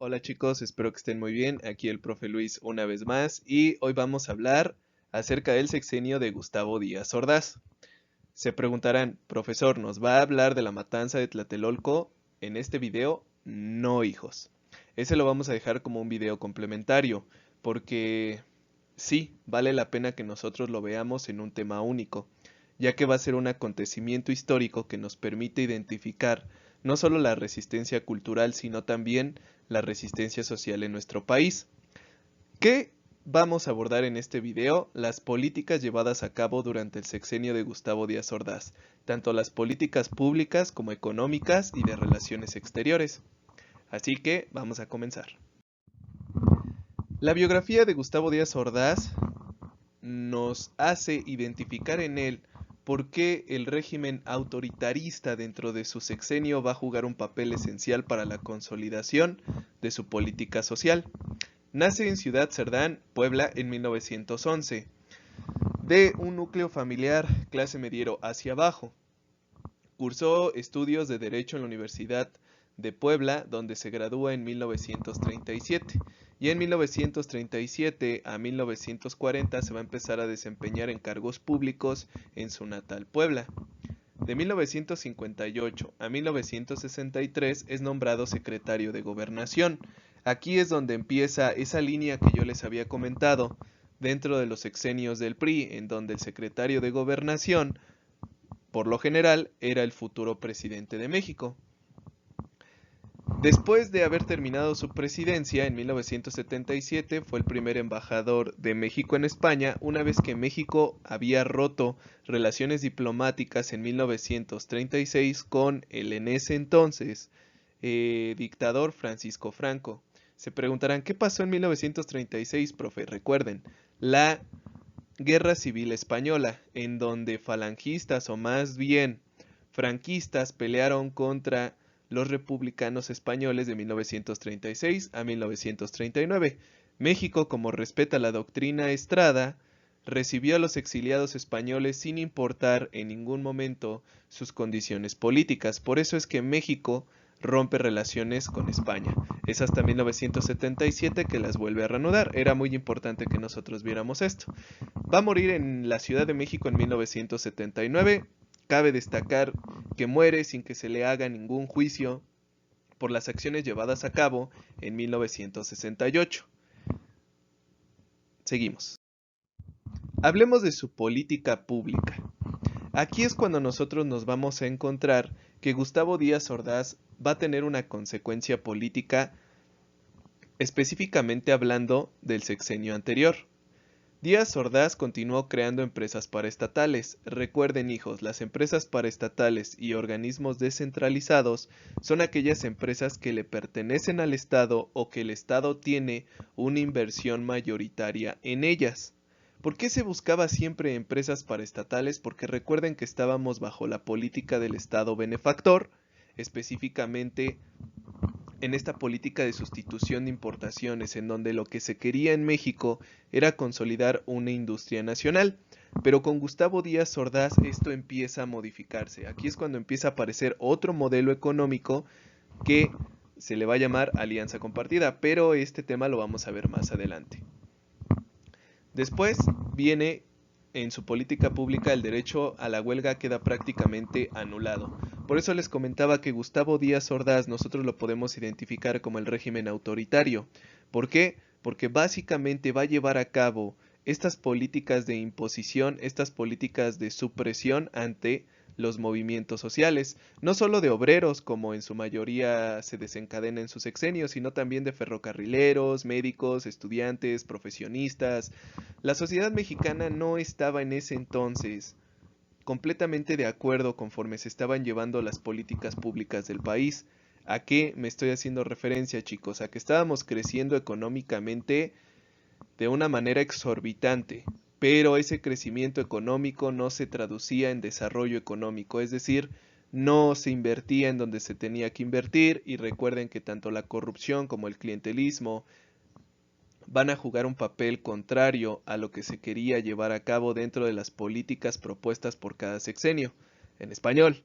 Hola chicos, espero que estén muy bien. Aquí el profe Luis una vez más y hoy vamos a hablar acerca del sexenio de Gustavo Díaz Ordaz. Se preguntarán, profesor, ¿nos va a hablar de la matanza de Tlatelolco en este video? No, hijos. Ese lo vamos a dejar como un video complementario porque sí, vale la pena que nosotros lo veamos en un tema único, ya que va a ser un acontecimiento histórico que nos permite identificar no solo la resistencia cultural, sino también la resistencia social en nuestro país. ¿Qué vamos a abordar en este video? Las políticas llevadas a cabo durante el sexenio de Gustavo Díaz Ordaz, tanto las políticas públicas como económicas y de relaciones exteriores. Así que vamos a comenzar. La biografía de Gustavo Díaz Ordaz nos hace identificar en él por qué el régimen autoritarista dentro de su sexenio va a jugar un papel esencial para la consolidación de su política social. Nace en Ciudad Cerdán, Puebla, en 1911, de un núcleo familiar clase mediero hacia abajo. Cursó estudios de Derecho en la Universidad de Puebla, donde se gradúa en 1937. Y en 1937 a 1940 se va a empezar a desempeñar en cargos públicos en su natal Puebla. De 1958 a 1963 es nombrado secretario de Gobernación. Aquí es donde empieza esa línea que yo les había comentado dentro de los sexenios del PRI, en donde el secretario de Gobernación, por lo general, era el futuro presidente de México. Después de haber terminado su presidencia en 1977, fue el primer embajador de México en España, una vez que México había roto relaciones diplomáticas en 1936 con el en ese entonces dictador Francisco Franco. Se preguntarán, ¿qué pasó en 1936, profe? Recuerden, la Guerra Civil Española, en donde falangistas o más bien franquistas pelearon contra los republicanos españoles de 1936 a 1939. México, como respeta la doctrina Estrada, recibió a los exiliados españoles sin importar en ningún momento sus condiciones políticas. Por eso es que México rompe relaciones con España. Es hasta 1977 que las vuelve a reanudar. Era muy importante que nosotros viéramos esto. Va a morir en la Ciudad de México en 1979. Cabe destacar que muere sin que se le haga ningún juicio por las acciones llevadas a cabo en 1968. Seguimos. Hablemos de su política pública. Aquí es cuando nosotros nos vamos a encontrar que Gustavo Díaz Ordaz va a tener una consecuencia política específicamente hablando del sexenio anterior. Díaz Ordaz continuó creando empresas paraestatales. Recuerden, hijos, las empresas paraestatales y organismos descentralizados son aquellas empresas que le pertenecen al Estado o que el Estado tiene una inversión mayoritaria en ellas. ¿Por qué se buscaba siempre empresas paraestatales? Porque recuerden que estábamos bajo la política del Estado benefactor, específicamente en esta política de sustitución de importaciones, en donde lo que se quería en México era consolidar una industria nacional. Pero con Gustavo Díaz Ordaz esto empieza a modificarse. Aquí es cuando empieza a aparecer otro modelo económico que se le va a llamar alianza compartida, pero este tema lo vamos a ver más adelante. Después viene en su política pública el derecho a la huelga queda prácticamente anulado. Por eso les comentaba que Gustavo Díaz Ordaz nosotros lo podemos identificar como el régimen autoritario. ¿Por qué? Porque básicamente va a llevar a cabo estas políticas de imposición, estas políticas de supresión ante los movimientos sociales, no solo de obreros, como en su mayoría se desencadena en sus sexenios, sino también de ferrocarrileros, médicos, estudiantes, profesionistas. La sociedad mexicana no estaba en ese entonces completamente de acuerdo conforme se estaban llevando las políticas públicas del país. ¿A qué me estoy haciendo referencia, chicos? A que estábamos creciendo económicamente de una manera exorbitante, pero ese crecimiento económico no se traducía en desarrollo económico, es decir, no se invertía en donde se tenía que invertir, y recuerden que tanto la corrupción como el clientelismo van a jugar un papel contrario a lo que se quería llevar a cabo dentro de las políticas propuestas por cada sexenio. En español,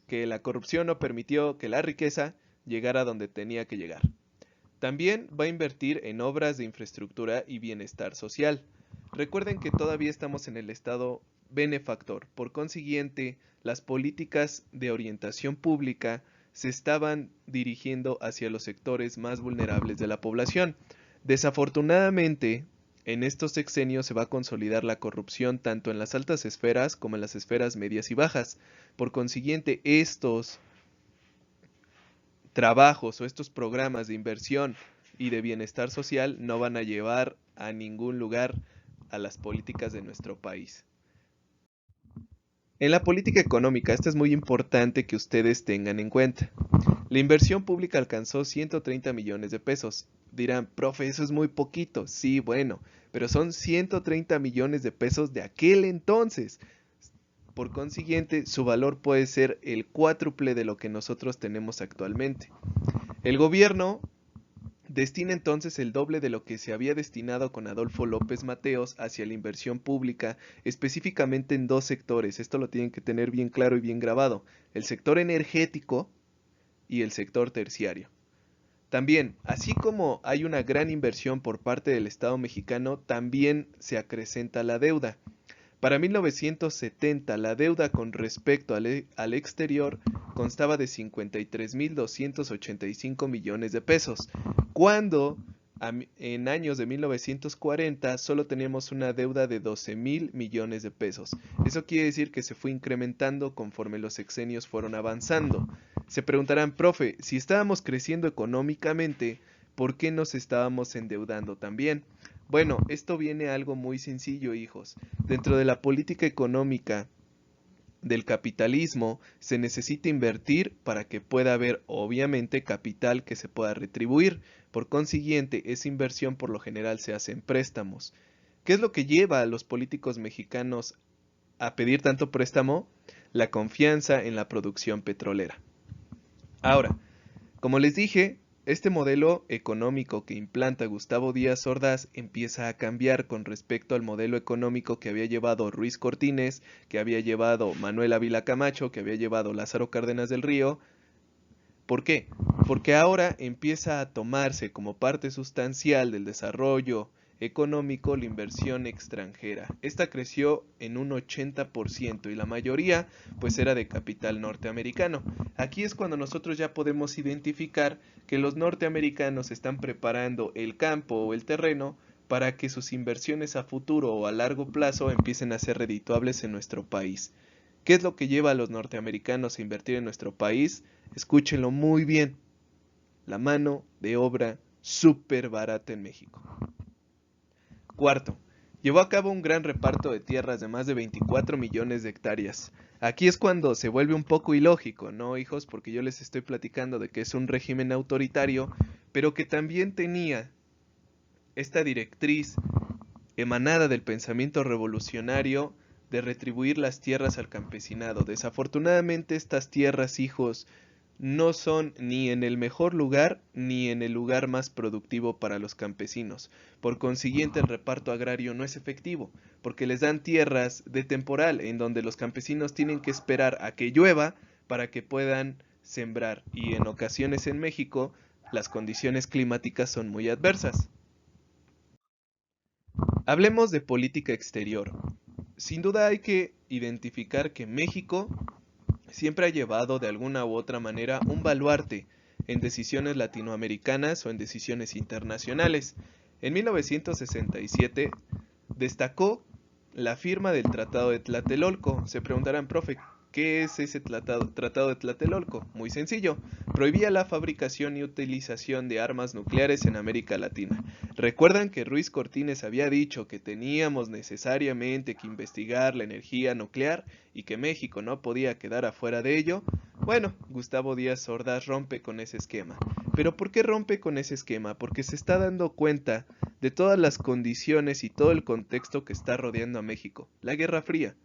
que la corrupción no permitió que la riqueza llegara donde tenía que llegar. También va a invertir en obras de infraestructura y bienestar social. Recuerden que todavía estamos en el estado benefactor. Por consiguiente, las políticas de orientación pública se estaban dirigiendo hacia los sectores más vulnerables de la población. Desafortunadamente, en estos sexenios se va a consolidar la corrupción tanto en las altas esferas como en las esferas medias y bajas. Por consiguiente, estos trabajos o estos programas de inversión y de bienestar social no van a llevar a ningún lugar a las políticas de nuestro país. En la política económica, esto es muy importante que ustedes tengan en cuenta. La inversión pública alcanzó 130 millones de pesos. Dirán, profe, eso es muy poquito. Sí, bueno, pero son 130 millones de pesos de aquel entonces. Por consiguiente, su valor puede ser el cuádruple de lo que nosotros tenemos actualmente. El gobierno destina entonces el doble de lo que se había destinado con Adolfo López Mateos hacia la inversión pública, específicamente en dos sectores. Esto lo tienen que tener bien claro y bien grabado. El sector energético y el sector terciario. También, así como hay una gran inversión por parte del Estado mexicano, también se acrecenta la deuda. Para 1970, la deuda con respecto al exterior constaba de 53.285 millones de pesos, cuando en años de 1940 solo teníamos una deuda de 12.000 millones de pesos. Eso quiere decir que se fue incrementando conforme los sexenios fueron avanzando. Se preguntarán, profe, si estábamos creciendo económicamente, ¿por qué nos estábamos endeudando también? Bueno, esto viene a algo muy sencillo, hijos. Dentro de la política económica del capitalismo se necesita invertir para que pueda haber, obviamente, capital que se pueda retribuir. Por consiguiente, esa inversión por lo general se hace en préstamos. ¿Qué es lo que lleva a los políticos mexicanos a pedir tanto préstamo? La confianza en la producción petrolera. Ahora, como les dije, este modelo económico que implanta Gustavo Díaz Ordaz empieza a cambiar con respecto al modelo económico que había llevado Ruiz Cortines, que había llevado Manuel Ávila Camacho, que había llevado Lázaro Cárdenas del Río. ¿Por qué? Porque ahora empieza a tomarse como parte sustancial del desarrollo económico la inversión extranjera. Esta creció en un 80% y la mayoría pues era de capital norteamericano. Aquí es cuando nosotros ya podemos identificar que los norteamericanos están preparando el campo o el terreno para que sus inversiones a futuro o a largo plazo empiecen a ser redituables en nuestro país. ¿Qué es lo que lleva a los norteamericanos a invertir en nuestro país? Escúchenlo muy bien. La mano de obra súper barata en México. Cuarto, llevó a cabo un gran reparto de tierras de más de 24 millones de hectáreas. Aquí es cuando se vuelve un poco ilógico, ¿no, hijos? Porque yo les estoy platicando de que es un régimen autoritario, pero que también tenía esta directriz emanada del pensamiento revolucionario de retribuir las tierras al campesinado. Desafortunadamente estas tierras, hijos, no son ni en el mejor lugar ni en el lugar más productivo para los campesinos. Por consiguiente, el reparto agrario no es efectivo, porque les dan tierras de temporal, en donde los campesinos tienen que esperar a que llueva para que puedan sembrar. Y en ocasiones en México, las condiciones climáticas son muy adversas. Hablemos de política exterior. Sin duda hay que identificar que México siempre ha llevado de alguna u otra manera un baluarte en decisiones latinoamericanas o en decisiones internacionales. En 1967 destacó la firma del Tratado de Tlatelolco. Se preguntarán, profe, ¿qué es ese tratado de Tlatelolco? Muy sencillo, prohibía la fabricación y utilización de armas nucleares en América Latina. ¿Recuerdan que Ruiz Cortines había dicho que teníamos necesariamente que investigar la energía nuclear y que México no podía quedar afuera de ello? Bueno, Gustavo Díaz Ordaz rompe con ese esquema. ¿Pero por qué rompe con ese esquema? Porque se está dando cuenta de todas las condiciones y todo el contexto que está rodeando a México. La Guerra Fría.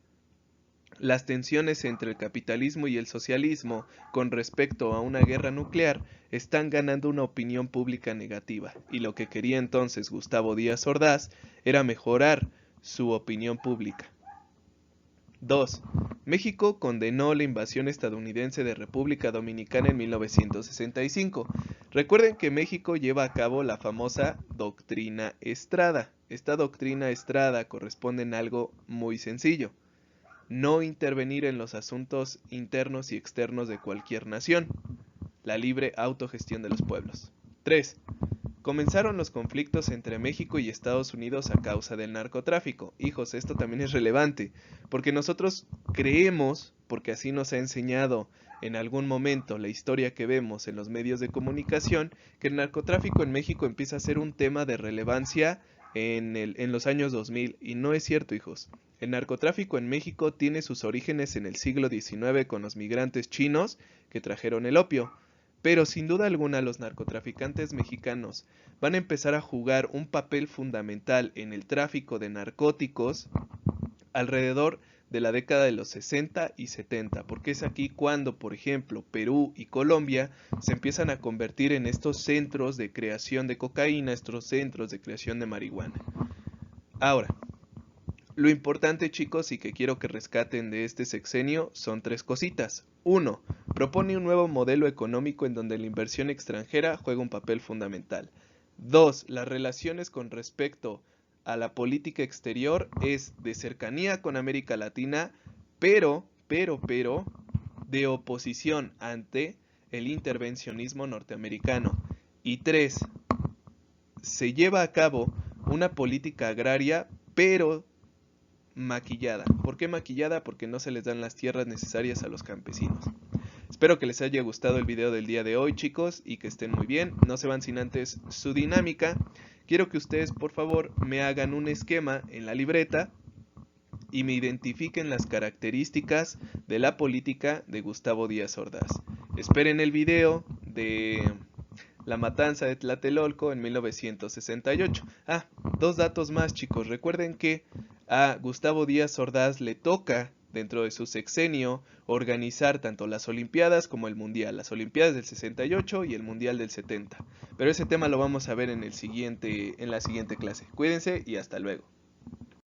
Las tensiones entre el capitalismo y el socialismo con respecto a una guerra nuclear están ganando una opinión pública negativa, y lo que quería entonces Gustavo Díaz Ordaz era mejorar su opinión pública. 2. México condenó la invasión estadounidense de República Dominicana en 1965. Recuerden que México lleva a cabo la famosa Doctrina Estrada. Esta Doctrina Estrada corresponde en algo muy sencillo: no intervenir en los asuntos internos y externos de cualquier nación. La libre autogestión de los pueblos. 3. Comenzaron los conflictos entre México y Estados Unidos a causa del narcotráfico. Hijos, esto también es relevante, porque nosotros creemos, porque así nos ha enseñado en algún momento la historia que vemos en los medios de comunicación, que el narcotráfico en México empieza a ser un tema de relevancia en los años 2000, y no es cierto, hijos. El narcotráfico en México tiene sus orígenes en el siglo XIX con los migrantes chinos que trajeron el opio. Pero sin duda alguna los narcotraficantes mexicanos van a empezar a jugar un papel fundamental en el tráfico de narcóticos alrededor de la década de los 60 y 70, porque es aquí cuando, por ejemplo, Perú y Colombia se empiezan a convertir en estos centros de creación de cocaína, estos centros de creación de marihuana. Ahora, lo importante, chicos, y que quiero que rescaten de este sexenio son 3 cositas. 1. Propone un nuevo modelo económico en donde la inversión extranjera juega un papel fundamental. 2. Las relaciones con respecto a la política exterior es de cercanía con América Latina, pero de oposición ante el intervencionismo norteamericano. Y 3. Se lleva a cabo una política agraria, pero maquillada. ¿Por qué maquillada? Porque no se les dan las tierras necesarias a los campesinos. Espero que les haya gustado el video del día de hoy, chicos, y que estén muy bien. No se van sin antes su dinámica. Quiero que ustedes, por favor, me hagan un esquema en la libreta y me identifiquen las características de la política de Gustavo Díaz Ordaz. Esperen el video de la matanza de Tlatelolco en 1968. 2 datos más, chicos. Recuerden que a Gustavo Díaz Ordaz le toca, dentro de su sexenio, organizar tanto las Olimpiadas como el Mundial. Las Olimpiadas del 68 y el Mundial del 70. Pero ese tema lo vamos a ver en la siguiente clase. Cuídense y hasta luego.